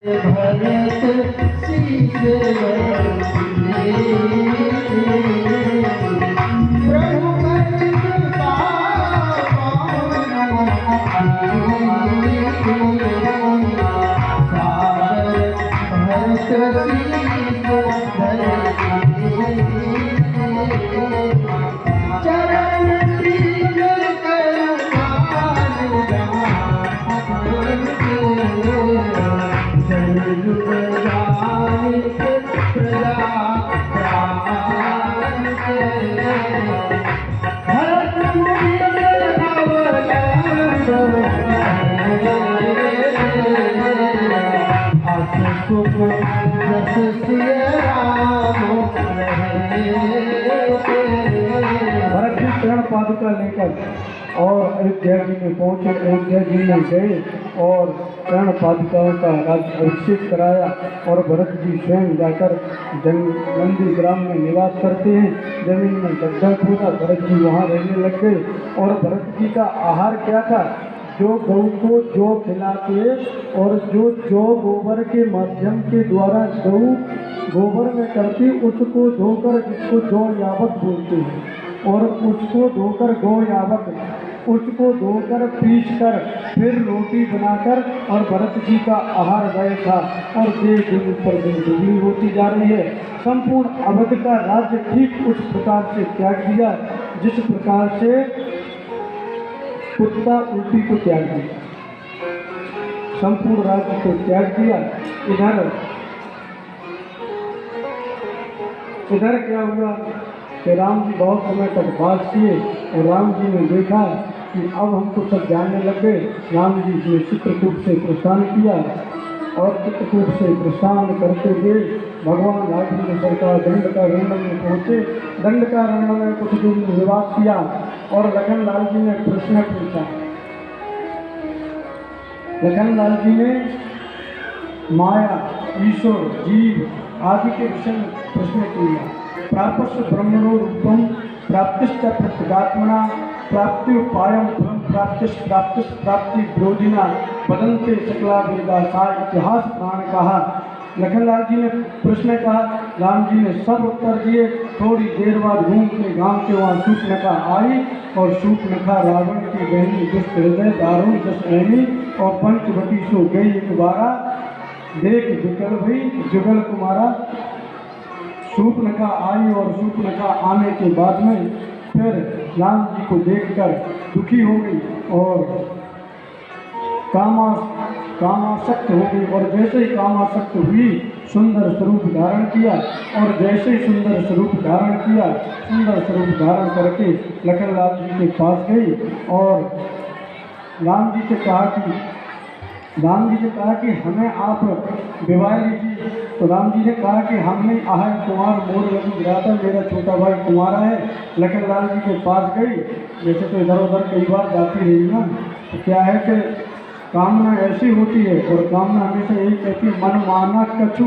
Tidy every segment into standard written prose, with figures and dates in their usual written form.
भरत सीते प्रभु भरत जी शरण पादुका लेकर और अयोध्या जी में पहुंचे। अयोध्या जी में गए और शरण पादुकाओं का अभिषेक कराया और भरत जी स्वयं जाकर नंदी ग्राम में निवास करते हैं। जमीन में गड्ढा खोदा, भरत जी वहाँ रहने लग गए। और भरत जी का आहार क्या था? जो गौ को जौ खिलाते और जो गोबर के माध्यम के द्वारा गौ गोबर में करती उसको धोकर, जिसको जौ यावत बोलते हैं, और उसको धोकर गौ यावत, उसको धोकर पीस कर फिर रोटी बनाकर, और भरत जी का आहार वह था। और दिन पर दिन दुगनी होती जा रही है। संपूर्ण अवध का राज्य ठीक उस प्रकार से त्याग दिया जिस प्रकार से कुत्ता उल्टी को त्याग दिया। संपूर्ण राज्य को त्याग दिया। इधर क्या हुआ कि राम जी बहुत समय तक बात किए और राम जी ने देखा कि अब हमको सब जानने लग गए। राम जी ने चित्रकूट से प्रस्थान किया और चित्रकूट से प्रस्थान करते हुए भगवान राम जी ने सरकार दंडकारण्य में पहुँचे। दंडकारण्य में कुछ दिन निवास किया और लखनलाल जी ने प्रश्न पूछा। लखनलाल जी ने माया, ईश्वर, जीव आदि के विषय में प्रश्न किया। प्राप्त ब्रह्मणो रूपम प्राप्तिश्च प्रत्यगात्मना प्राप्त्युपायम ब्रह्म प्राप्ति विरोधिना वदन्ते सकला वेदा सा इतिहास प्राण कहा। लखनलाल जी ने प्रश्न कहा। राम जी ने सब उत्तर दिए। थोड़ी देर बाद घूम के गांव के वहाँ शूर्पणखा आई और शूर्पणखा रावण की बहनी दुष्ट हृदय दारुण दशहनी और पंचवटी सो गई एक बारा देख विकल भई जुगल कुमारा। शूर्पणखा आई और शूर्पणखा आने के बाद में फिर राम जी को देखकर दुखी हो गई और कामासक्त हो गई। और जैसे ही कामासक्त हुई सुंदर स्वरूप धारण किया और जैसे ही सुंदर स्वरूप धारण किया, सुंदर स्वरूप धारण करके लखनलाल जी के पास गई और राम जी से कहा कि हमें आप विवाह लीजिए। तो राम जी ने कहा कि हमने आह कुमार मोर लगी गिराता, मेरा छोटा भाई कुमारा है। लखनलाल जी के पास गई। जैसे तो इधर उधर कई बार जाती रही ना, तो क्या है कि कामना ऐसी होती है और कामना हमेशा यही कहती है मन माना कछु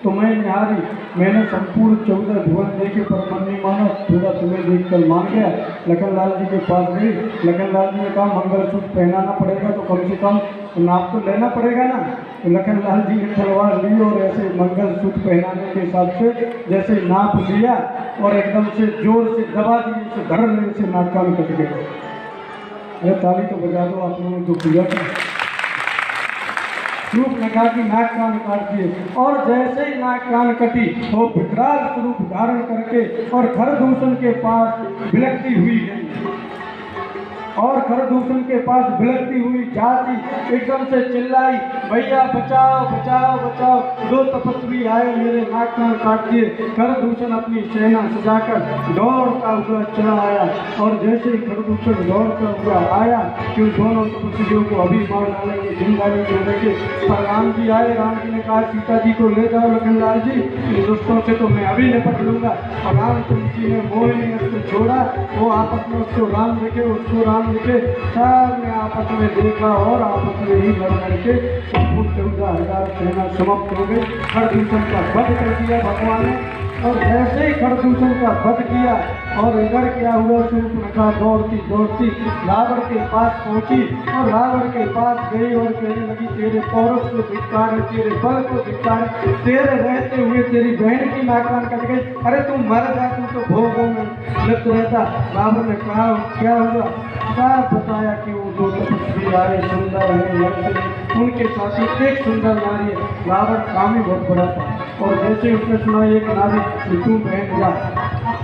तुम्हें निहारी। मैंने संपूर्ण 14 भुवन देखे पर मन नहीं माना, थोड़ा तुम्हें देखकर मान गया। लखनलाल जी के पास गई। लखनलाल जी ने कहा मंगलसूत्र पहनाना पड़ेगा तो कम से कम नाप तो लेना पड़ेगा ना। तो लखनलाल जी ने तलवार ली और ऐसे मंगलसूत्र पहनाने के हिसाब से जैसे नाप लिया और एकदम से जोर से दबा दिए, से धड़ल्ले से नाक कान कट गए। अरे ताली तो बजा दो आप लोगों ने जो किया। शूर्पणखा की नाक कान काट दिए और जैसे ही नाक कान कटी वो विकराल स्वरूप धारण करके और खरदूषण के पास बिलखती हुई गई और खरदूषण के पास बिलखती हुई जाती एकदम से चिल्लाई, भैया बचाओ बचाओ बचाओ, 2 तपस्वी आए मेरे नाक कान काट दिए। खरदूषण अपनी सेना सजाकर दौड़ता हुआ चला आया और जैसे ही खरदूषण दौड़ता हुआ आया कि दोनों तपस्वियों को अभी मार डालेंगे, जिंदा नहीं छोड़ेंगे। पर राम जी आए। राम जी ने कहा सीता जी को ले जाओ लखनलाल जी, इन दुष्टों से तो मैं अभी निपट लूंगा। और रामचंद्र जी ने मोहिनी अस्त्र छोड़ा। वो आपस में उसको राम देखे, उसको राम देखे, सब ने आपस में देखा और आपस में ही लड़ करके संपूर्ण 14,000 सेना समाप्त हो गई। खरदूषण का वध कर दिया भगवान ने। और जैसे ही खरदूषण का वध किया और इधर क्या हुआ, शूर्पणखा दौड़ती दौड़ती रावण के पास पहुंची और रावण के पास गई और कहने लगी, तेरे पौरुष को धिक्कार है, तेरे बल को धिक्कार है, तेरे रहते हुए तेरी बहन की नाक कान कट गई, अरे तू मर जा, तू तो भोगों में लिप्त रहता। रावण ने कहा, क्या हुआ? क्या बताया कि वो दो तपस्वी आए, सुंदर है, लड़के, उनके साथी एक सुंदर नारी है। रावण कामी बहुत बड़ा था और जैसे उसने सुना एक नारी, तू बहन जा।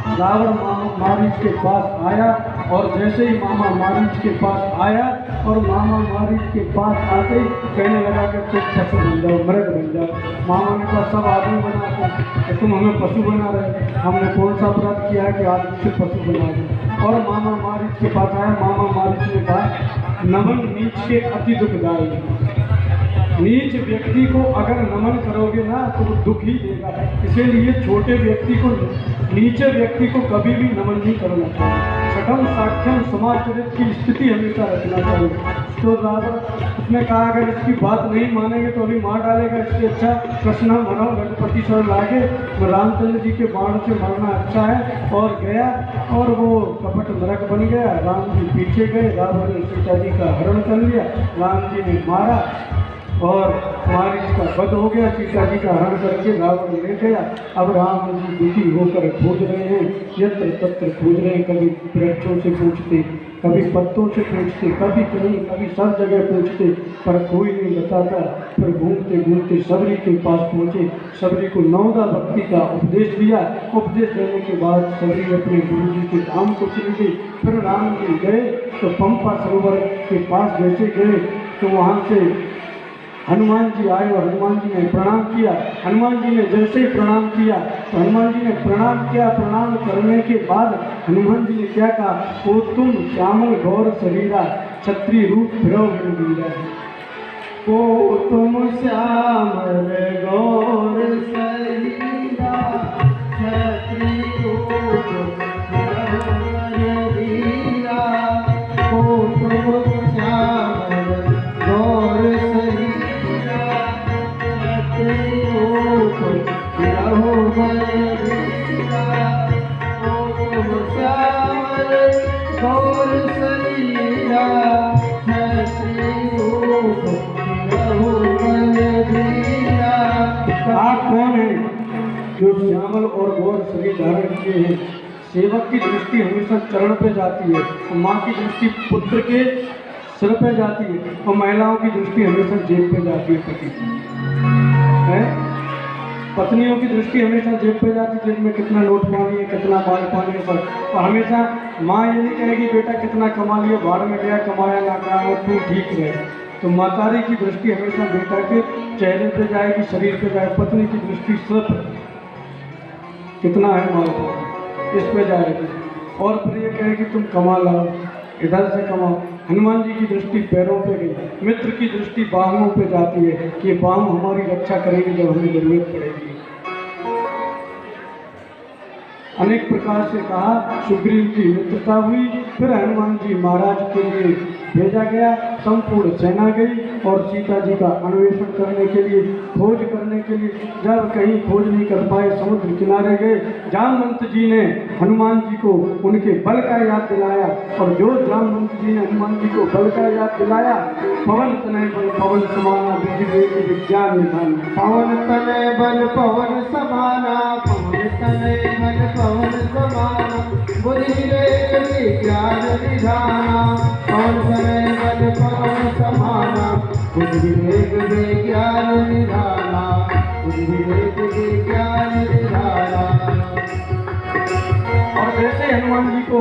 रावण मामा मारीच के पास आया और जैसे ही मामा मारीच के पास आया और मामा मारीच के पास आते ही कहने लगा कि तुम पशु बन जाओ, मृग बन जाओ। मामा ने कहा, सब आदमी बनाते, तुम हमें पशु बना रहे, हमने कौन सा अपराध किया है कि आदमी से पशु बना रहे? और मामा मारीच के पास आया। मामा मारीच ने कहा, नमन नीच के अति दुखदायी, नीच व्यक्ति को अगर नमन करोगे ना तो वो दुख ही देगा, इसीलिए छोटे व्यक्ति को, नीचे व्यक्ति को कभी भी नमन नहीं करना चाहिए। छठम साक्ष्यम समाचरित की स्थिति हमेशा रखना चाहिए। तो रावण उसने कहा, अगर इसकी बात नहीं मानेंगे तो अभी मार डालेगा, इससे अच्छा कृष्ण मरो रघुपति सर लागे, रामचंद्र जी के बाण से मरना अच्छा है। और गया और वो कपट नरक बन गया। राम जी पीछे गए, रावण ने सीता जी का हरण कर लिया, राम जी ने मारा और मारीच का वध हो गया। सीता जी का हरण करके रावण ले गया। अब राम जी दुखी होकर खोज रहे हैं, यत्र तत्र खोज रहे हैं, कभी वृक्षों से पूछते, कभी पत्तों से पूछते, कभी कहीं, कभी सब जगह पूछते, पर कोई नहीं बताता। फिर घूमते घूमते सबरी के पास पहुँचे, सबरी को नवदा भक्ति का उपदेश दिया। उपदेश देने के बाद सबरी अपने गुरु जी के धाम को चली गई। फिर राम जी गए तो पंपा सरोवर के पास जैसे गए तो वहाँ से हनुमान जी आए और हनुमान जी ने प्रणाम किया। हनुमान जी ने जैसे ही प्रणाम किया तो हनुमान जी ने प्रणाम किया। प्रणाम करने के बाद हनुमान जी ने क्या कहा, ओ तुम श्यामल गौर शरीरा, क्षत्रिय रूप फिरो वीरा। ओ तुम श्यामल गौर शरीरा, क्षत्रिय रूप फिरो वीरा। ओ तुम श्यामल गौर आप कौन है जो श्यामल और गौर शरीर धारण किए हैं? सेवक की दृष्टि हमेशा चरण पे जाती है और माँ की दृष्टि पुत्र के सिर पे जाती है और महिलाओं की दृष्टि हमेशा जेब पे जाती है। पति है, पत्नियों की दृष्टि हमेशा जेब पे जाती है, जेब में कितना नोट पानी है, कितना माल पानी है, सब। और हमेशा माँ ये नहीं कहेगी बेटा कितना कमा लिया, बाहर में गया कमाया ना कमाया तू ठीक रहे। तो मातारी की दृष्टि हमेशा बेटा के चेहरे पे जाएगी, शरीर पे जाएगी। पत्नी की दृष्टि सिर्फ कितना है माल इस पे जाएगी और फिर ये कहेगी तुम कमा लाओ, इधर से कमाओ। हनुमान जी की दृष्टि पैरों पे गई। मित्र की दृष्टि बाहुओं पे जाती है कि बाहु हमारी रक्षा करेगी जब हमें जरूरत पड़ेगी। अनेक प्रकार से कहा। सुग्रीव की मित्रता हुई। फिर हनुमान जी महाराज के लिए भेजा गया। संपूर्ण सेना गई और सीता जी का अन्वेषण करने के लिए, खोज करने के लिए। जब कहीं खोज नहीं कर पाए, समुद्र किनारे गए। जामवंत जी ने हनुमान जी को उनके बल का याद दिलाया और जो जामवंत जी ने हनुमान जी को बल का याद दिलाया, पवन तनय बल पवन समाना, विधि वेद विज्ञान निधान। पवन तनय बल पवन समाना, पवन तनय बल पवन समाना, बुद्धि विवेक विज्ञान निधाना। पवन तनय बल पवन समाना, बुद्धि विवेक विज्ञान निधाना, बुद्धि विवेक विज्ञान निधाना। और जैसे हनुमान जी को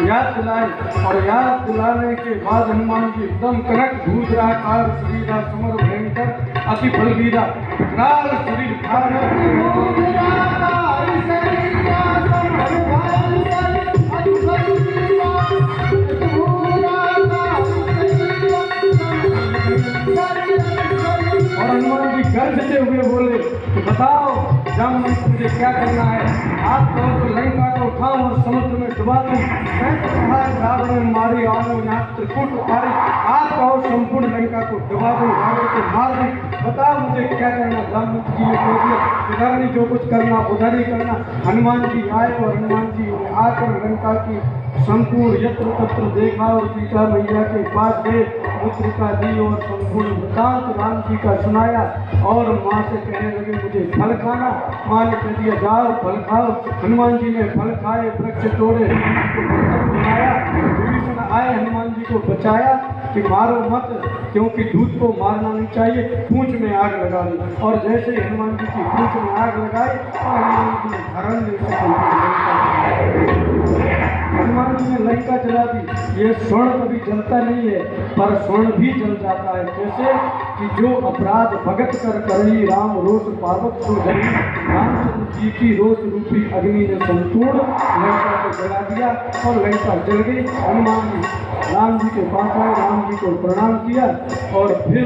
याद दिलाए और याद दिलाने के बाद हनुमान जी एकदम कनक धूधराकार शरीरा, समर भयंकर अति बलवीरा, विकराल शरीर और हनुमान जी गर्जते हुए बोले कि बताओ जामवंत मुझे क्या करना है? आप कहो तो लंका को उठाऊं और समुद्र में डुबा दूं। मैं तो कहा रावण ने मारी आनो यहाँ त्रिकूट उतारी। आप कहो संपूर्ण लंका को डुबा दूं, रावण को मार दूं। बताओ मुझे क्या करना? राम जी ने कह दिया इधर नहीं जो कुछ करना उधर ही करना। हनुमान जी आए और हनुमान जी ने आकर लंका की संपूर्ण यत्र तत्र देखा और सीता मैया के पास गए, मुद्रिका दी और संपूर्ण वृतांत राम जी का सुनाया और माँ से कहने लगे मुझे फल खाना। माँ ने कह दिया जाओ फल खाओ। हनुमान जी ने फल खाए, वृक्ष तोड़े, तो बर्तन बनाया। विभीषण आए, हनुमान जी को बचाया कि मारो मत, क्योंकि दूध को मारना नहीं चाहिए। पूंछ में आग लगा दी और जैसे ही हनुमान जी की पूंछ में आग लगाई और हनुमान जी ने धरण हनुमान जी ने लंका जला दी। ये स्वर्ण कभी जलता नहीं है, पर स्वर्ण भी जल जाता है। जैसे कि जो अपराध भगत कर करही राम रोष पावक सो धरी, रामचंद्र जी की रोष रूपी अग्नि ने संपूर्ण लंका को जला दिया और लंका जल गई। हनुमान जी राम जी के पास आए, राम जी को प्रणाम किया और फिर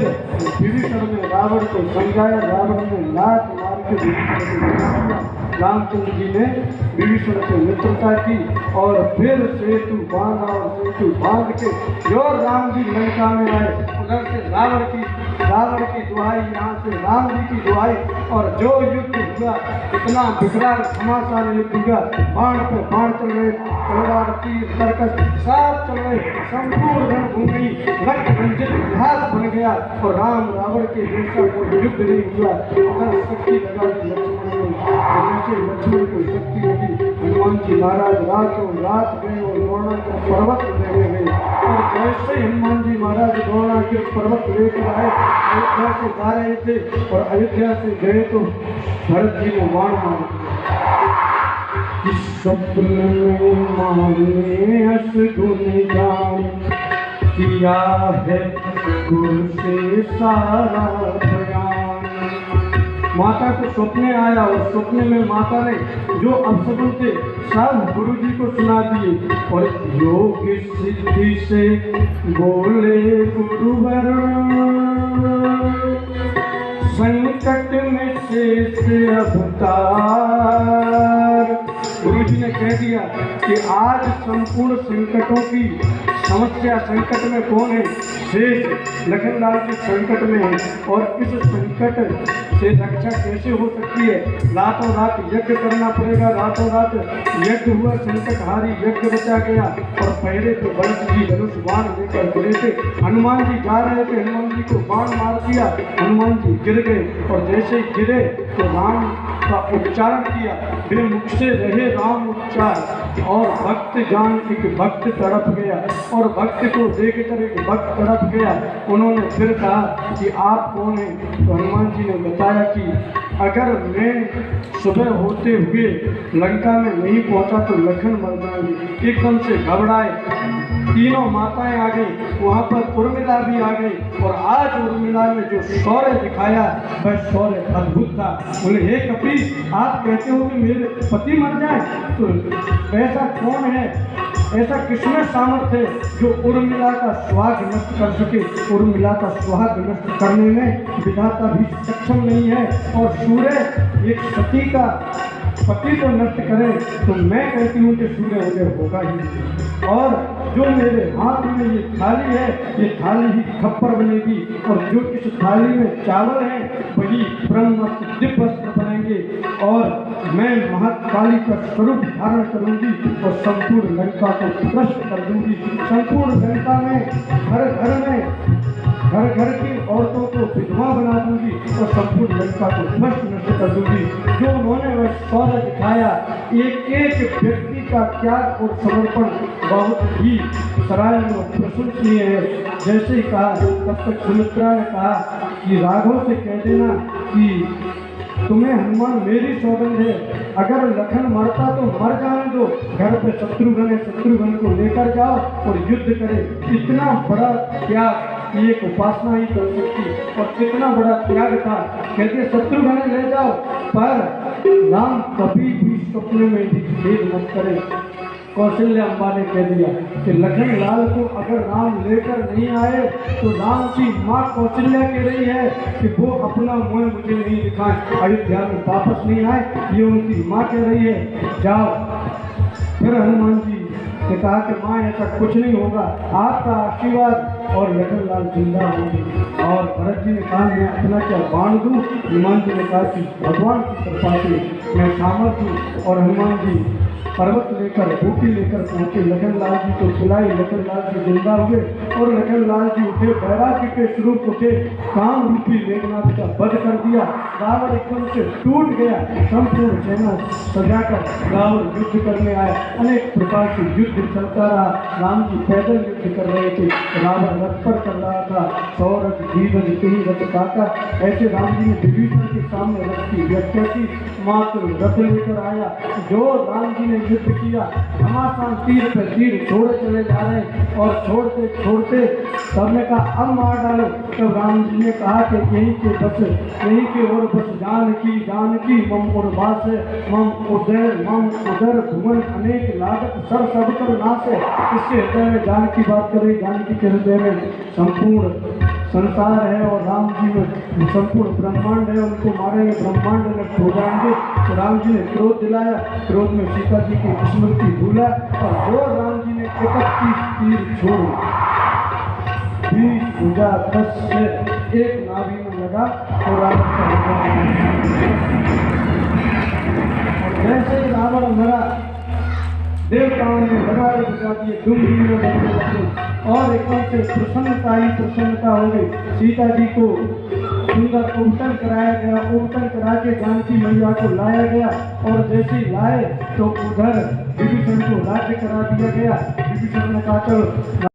विभीषण ने रावण को समझाया। रावण ने लात मार के विभीषण को प्रणाम किया। रामचंद्र जी ने विभीषण से मित्रता की और फिर सेतु बांधा और सेतु बांध के जो राम जी लंका में आए, उधर से रावण की दुहाई, यहाँ से राम जी की दुहाई और जो युद्ध हुआ इतना विकराल घमासान युद्ध हुआ। बाण पे बाण चल रहे, तलवार तीर तरकस सब चल रहे, संपूर्ण रणभूमि रक्त रंजित इतिहास बन गया और राम रावण के जैसा कोई युद्ध नहीं हुआ। अगर शक्ति लगा लक्ष्मण को शक्ति लगी, हनुमान जी महाराज रातों रात गए और द्रोणागिर पर्वत ले गए और जैसे हनुमान जी महाराज द्रोणागिर पर्वत लेकर आए, अयोध्या से जा रहे थे और अयोध्या से गए तो भरत जी ने बाण मार दिया। इस स्वप्न में माने असगुन जान किया है गुरु से सारा बयान। माता को स्वप्न आया और स्वप्न में माता ने जो अपशकुन थे सब गुरु जी को सुना दिए और योग सिद्धि से बोले गुरुवर, संकट में शेष अवतार। गुरु जी ने कह दिया कि आज संपूर्ण संकटों की समस्या, संकट में कौन है? शेष लखनलाल के संकट में है और इस संकट से रक्षा कैसे हो सकती है? रातों रात यज्ञ करना पड़ेगा। रातों रात यज्ञ हुआ, संकटहारी यज्ञ बचा गया और पहले तो भरत जी धनुष बाण लेकर गिरे थे। हनुमान जी जा रहे थे, हनुमान जी को बाण मार दिया, हनुमान जी गिर गए और जैसे ही गिरे तो राम का उच्चारण किया, वे मुख से रहे राम उच्चार और भक्त जान एक भक्त तड़प गया और भक्त को देखकर एक भक्त तड़प गया। उन्होंने फिर कहा कि आप कौन हैं? तो हनुमान जी ने बताया कि अगर मैं सुबह होते हुए लंका में नहीं पहुंचा तो लखन मर जाएंगे। एकदम से घबराए, तीनों माताएं आ गई, वहाँ पर उर्मिला भी आ गई और आज उर्मिला ने जो शौर्य दिखाया वह शौर्य अद्भुत था। बोले हे कपि, आप कहते हो कि मेरे पति मर जाए, तो ऐसा कौन है, ऐसा किसमें सामर्थ्य है जो उर्मिला का सुहाग नष्ट कर सके? उर्मिला का सुहाग नष्ट करने में विधाता भी सक्षम नहीं है और सूर्य एक सती का पति को नष्ट करे तो मैं कहती हूँ कि सूर्य उदय होगा ही। और जो मेरे हाथ में ये थाली है, ये थाली ही खप्पर बनेगी और जो इस थाली में चावल है वही ब्रह्मस्त्र दिव्य वस्त्र बनेंगे और मैं महाकाली का स्वरूप धारण करूंगी और संपूर्ण लंका को भ्रष्ट कर दूंगी। संपूर्ण लंका में घर घर की औरतों को विधवा बना दूंगी और संपूर्ण लंका को भ्रष्ट नष्ट कर दूंगी। जो उन्होंने वह शौर्य दिखाया, एक एक व्यक्ति का त्याग और समर्पण बहुत ही सराहनीय और प्रशंसनीय है। जैसे ही कहा, तब तक सुमित्रा ने कहा कि राघव से कह देना कि तुम्हें हनुमान मेरी सौगंध है, अगर लखन मरता तो मर जाने दो, घर पे शत्रुघ्न है, शत्रुघ्न को लेकर जाओ और युद्ध करे। इतना बड़ा त्याग एक उपासना ही कर सकती और कितना बड़ा त्याग था। कहते शत्रुघ्न ले जाओ, पर राम कभी भी स्वप्न में भी भेद मत करे। कौशल्य अम्बा ने कह दिया कि लखन लाल को अगर राम लेकर नहीं आए तो राम की माँ कौशल्या कह रही है कि वो अपना मुँह मुझे नहीं दिखाए, अयोध्या में वापस नहीं आए, ये उनकी माँ कह रही है, जाओ। फिर हनुमान जी ने कहा कि माँ ऐसा कुछ नहीं होगा, आपका आशीर्वाद और लखनलाल जिंदा होंगे। और भरत जी ने कहा मैं अपना क्या बाण दूं? हनुमान जी ने कहा कि भगवान की कृपा से मैं सामर्थ हूँ। और हनुमान जी पर्वत लेकर बूटी लेकर पहुंचे, लखनलाल जी को खिलाई, लखनलाल जी जिंदा हुए और लखनलाल जी उठे, बैराग्य के स्वरूप उठे, काम रूपी मेघनाथ का वध कर दिया। रावण एकदम से टूट गया, संपूर्ण सेना सजाकर रावण युद्ध करने आए। अनेक प्रकार से युद्ध चलता रहा। राम जी पैदल युद्ध कर रहे थे, रावण रथ पर कर रहा था। सौरथ जीवन कहीं रथ काका, ऐसे राम जी ने विभीषण के सामने रथ की व्याख्या की, मात्र रथ लेकर आया। जो राम जी ने युद्ध किया, घमासान तीर पर तीर छोड़े चले जा रहे और छोड़ते छोड़ते सबने कहा अब मार डालो। तब राम जी ने कहा कि यहीं के ओर बस जानकी जानकी मम उर्वास मम उदर भुवन अनेक लागत सर सब कर नाश है। इसके हृदय में जानकी बात कर रही, जानकी के हृदय में संपूर्ण संसार है और राम जी में संपूर्ण ब्रह्मांड है, उनको मारेंगे ब्रह्मांड नष्ट हो जाएंगे। तो राम जी ने क्रोध दिलाया, क्रोध में सीता जी की स्मृति भूला और जो राम जी ने 31 तीर छोड़े, 20 भुजा 10 से एक नाभि में लगा तो रावण का और जैसे ही रावण मरा, देवताओं ने लगाए बुझा दिए, डूंगी में बनने लगे और एकदम से प्रसन्नता हो गई। सीता जी को सुंदर उबटन कराया गया, उबटन करा के जानकी मैया को लाया गया और जैसे ही लाए तो उधर विभीषण को राज्य करा दिया गया। विभीषण ने कहा चलो